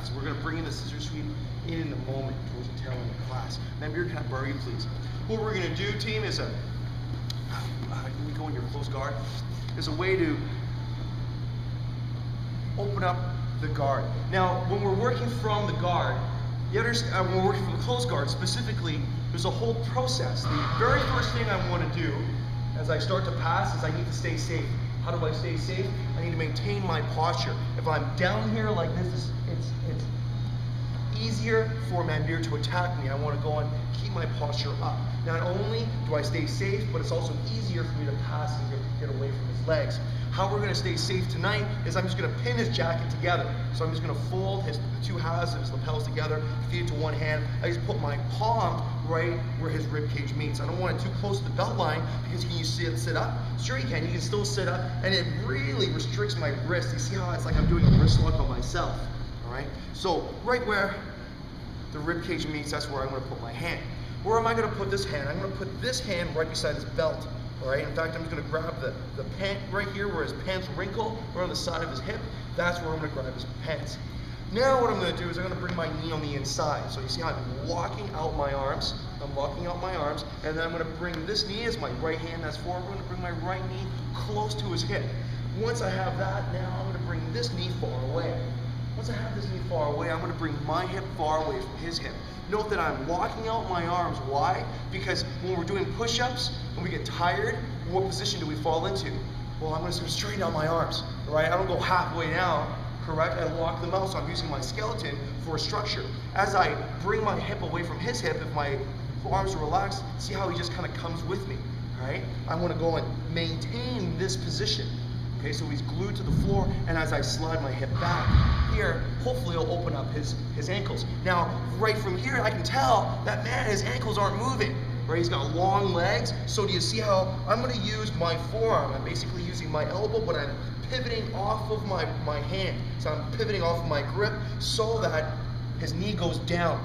passes. We're gonna bring in the scissor sweep in a moment towards the tail end of the class. Now, can I borrow you, please? What we're gonna do, team, is let me go in your close guard. Is a way to open up the guard. Now, when we're working from the guard, you understand, when we're working from the close guard specifically, there's a whole process. The very first thing I want to do as I start to pass is I need to stay safe. How do I stay safe? I need to maintain my posture. If I'm down here like this, it's easier for Manbir to attack me. I want to go and keep my posture up. Not only do I stay safe, but it's also easier for me to pass and get away from his legs. How we're going to stay safe tonight is I'm just going to pin his jacket together. So I'm just going to fold the two halves of his lapels together, feed it to one hand. I just put my palm right where his rib cage meets. I don't want it too close to the belt line because can you see it sit up? Sure you can. You can still sit up, and it really restricts my wrist. You see how it's like I'm doing a wrist lock on myself. All right. So right where the rib cage meets, that's where I'm going to put my hand. Where am I going to put this hand? I'm going to put this hand right beside his belt. All right. In fact, I'm just going to grab the pant right here where his pants wrinkle, right on the side of his hip. That's where I'm going to grab his pants. Now what I'm going to do is I'm going to bring my knee on the inside. So you see how I'm locking out my arms. I'm locking out my arms, and then I'm going to bring this knee as my right hand that's forward. I'm going to bring my right knee close to his hip. Once I have that, now I'm going to bring this knee far away. Once I have this knee far away, I'm going to bring my hip far away from his hip. Note that I'm locking out my arms. Why? Because when we're doing push-ups and we get tired, what position do we fall into? Well, I'm going to straighten out my arms, right? I don't go halfway down, correct? I lock them out, so I'm using my skeleton for a structure. As I bring my hip away from his hip, if my arms are relaxed, see how he just kind of comes with me, right? I want to go and maintain this position. Okay, so he's glued to the floor, and as I slide my hip back here, hopefully it'll open up his ankles. Now, right from here, I can tell that, man, his ankles aren't moving, right? He's got long legs, so do you see how I'm going to use my forearm? I'm basically using my elbow, but I'm pivoting off of my hand. So I'm pivoting off of my grip so that his knee goes down.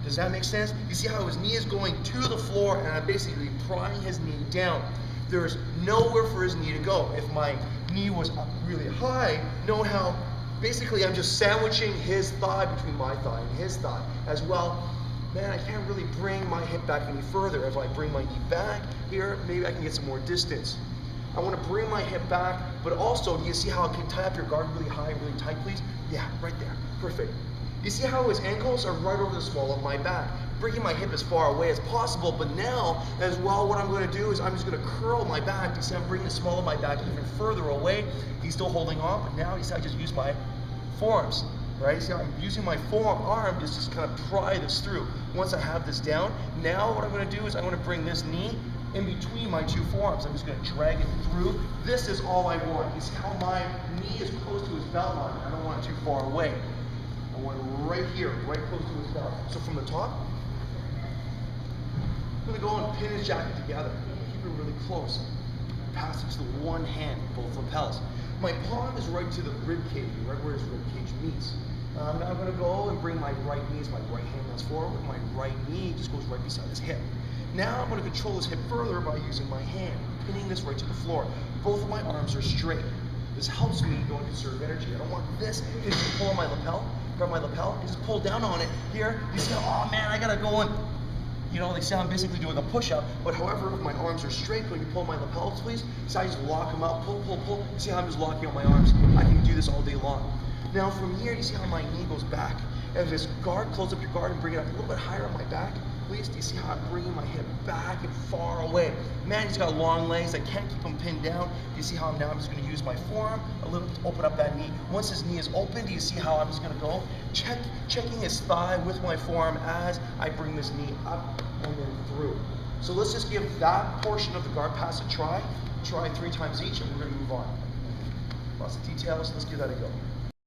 Does that make sense? You see how his knee is going to the floor, and I'm basically prying his knee down. There's nowhere for his knee to go. If my knee was up really high, note how basically I'm just sandwiching his thigh between my thigh and his thigh as well. Man, I can't really bring my hip back any further. If I bring my knee back here, maybe I can get some more distance. I want to bring my hip back, but also, do you see how I can tie up your guard really high, really tight, please? Yeah, right there. Perfect. You see how his ankles are right over the small of my back? Bringing my hip as far away as possible, but now, as well, what I'm going to do is I'm just going to curl my back. You see I'm bringing the small of my back even further away. He's still holding on, but now you see I just use my forearms, right? See how I'm using my forearm just to kind of pry this through. Once I have this down, now what I'm going to do is I'm going to bring this knee in between my two forearms. I'm just going to drag it through. This is all I want. You see how my knee is close to his belt line. I don't want it too far away. I want it right here, right close to his belt. So from the top, I'm going to go and pin his jacket together. Keep it really close. Pass it to the one hand, both lapels. My palm is right to the rib cage, right where his rib cage meets. Now I'm going to go and bring my right knee as my right hand that's forward. My right knee just goes right beside his hip. Now I'm going to control his hip further by using my hand, pinning this right to the floor. Both of my arms are straight. This helps me go and conserve energy. I don't want this to pull on my lapel, grab my lapel, and just pull down on it. Here, you see, oh man, I got to go and, you know, they say I'm basically doing a push-up, but however, if my arms are straight, when you pull my lapels, please, so I just lock them out, pull, pull, pull. You see how I'm just locking out my arms? I can do this all day long. Now from here, you see how my knee goes back? If his guard, close up your guard and bring it up a little bit higher on my back, please. Do you see how I'm bringing my hip back and far away? Man, he's got long legs. I can't keep him pinned down. Do you see how I'm just going to use my forearm a little to open up that knee? Once his knee is open, do you see how I'm just going to go? Checking his thigh with my forearm as I bring this knee up and then through. So let's just give that portion of the guard pass a try. Try 3 times each, and we're going to move on. Lots of details. Let's give that a go.